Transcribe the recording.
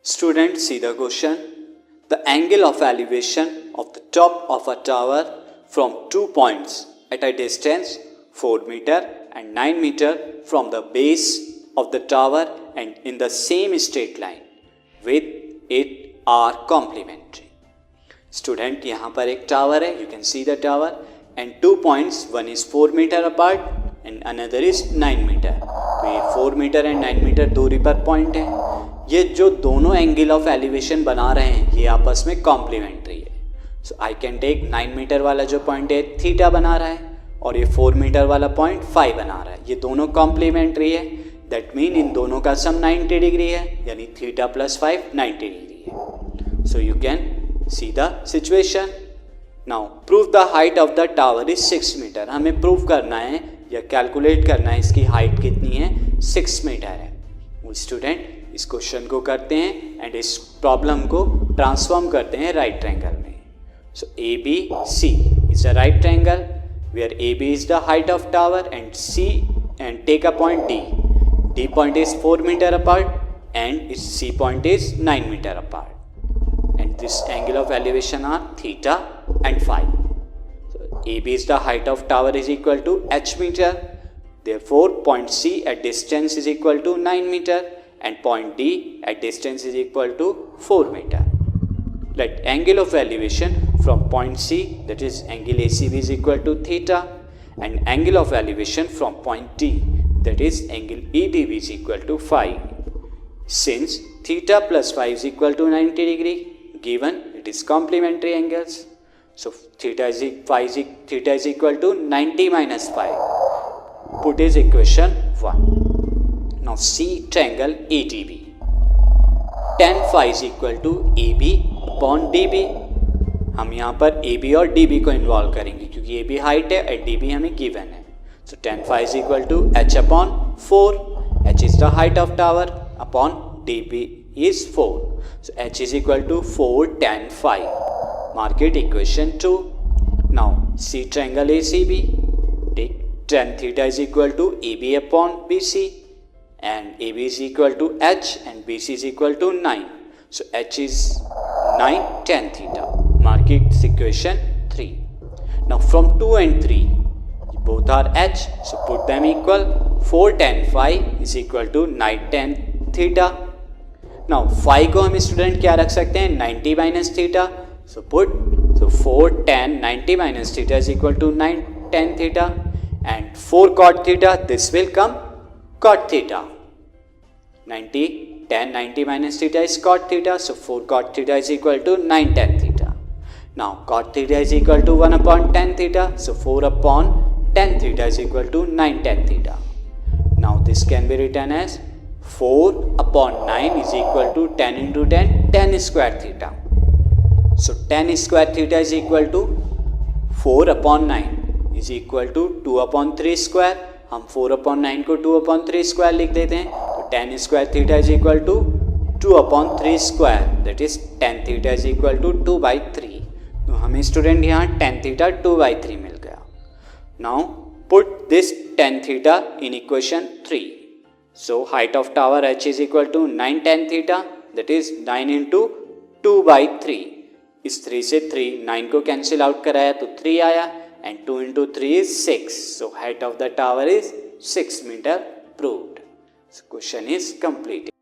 Students, see the question. The angle of elevation of the top of a tower from 2 points at a distance 4 meter and 9 meter from the base of the tower and in the same straight line with it are complementary. Student, यहाँ पर एक tower है, you can see the tower and 2 points, one is 4 meter apart and another is 9 meter. तो ये 4 meter and 9 meter दूरी पर point है. ये जो दोनों एंगल ऑफ एलिवेशन बना रहे हैं ये आपस में कॉम्प्लीमेंट्री है. सो आई कैन टेक 9 मीटर वाला जो पॉइंट है थीटा बना रहा है और ये 4 मीटर वाला पॉइंट फाई बना रहा है. ये दोनों कॉम्प्लीमेंट्री है. दैट मीन इन दोनों का सम 90 डिग्री है, यानी थीटा प्लस 5 90 डिग्री है. So you can see the situation. Now prove the height of the tower is 6 metre. हमें प्रूव करना है या कैलकुलेट करना है इसकी हाइट कितनी है, 6 मीटर है. स्टूडेंट, इस क्वेश्चन को करते हैं एंड इस प्रॉब्लम को ट्रांसफॉर्म करते हैं राइट ट्रायंगल में. So A B C is a right triangle where A B is the height of tower and C and take a point D. D point is 4 meter apart and इस C point is 9 meter apart and this angle of elevation are theta and phi. A B is the height of tower is equal to h meter. Therefore, point C at distance is equal to 9 meter and point D at distance is equal to 4 meter. Let angle of elevation from point C, that is angle ACB, is equal to theta and angle of elevation from point D, that is angle EDB, is equal to phi. Since theta plus phi is equal to 90 degree, given it is complementary angles. So theta is equal to 90 minus phi. Put is equation 1. Now see triangle ADB. Tan phi is equal to AB upon DB. हम यहाँ पर AB और DB को involve करेंगे क्योंकि AB height है और DB हमें गिवन है. So tan phi is equal to H upon 4. H is the height of tower upon DB is 4. So H is equal to 4 tan phi. Mark it equation 2. Now see triangle ACB. Take tan theta is equal to AB upon BC and AB is equal to H and BC is equal to 9. So H is 9 tan theta. Mark it equation 3. Now from 2 and 3 both are H, so put them equal. 4 tan phi is equal to 9 tan theta. Now phi को हम student क्या रख सकते हैं, 90 minus theta. So put 4 tan 90 minus theta is equal to 9 tan theta and 4 cot theta, this will come cot theta. 90 tan 90 minus theta is cot theta, so 4 cot theta is equal to 9 tan theta. Now cot theta is equal to 1 upon tan theta, so 4 upon tan theta is equal to 9 tan theta. Now this can be written as 4 upon 9 is equal to 10 into 10, tan square theta. So tan square theta is equal to 4 upon 9 is equal to 2 upon 3 square. हम 4 upon 9 को 2 upon 3 square लिख देते हैं. तो tan square theta is equal to 2 upon 3 square, that is tan theta is equal to 2 by 3. तो हमें student यहाँ tan theta 2 by 3 मिल गया. Now put this tan theta in equation 3. So height of tower H is equal to 9 tan theta, that is 9 into 2 by 3. इस 3 से 3 9 को cancel out कराया तो 3 आया and 2 into 3 is 6. So height of the tower is 6 meter proved. So question is complete.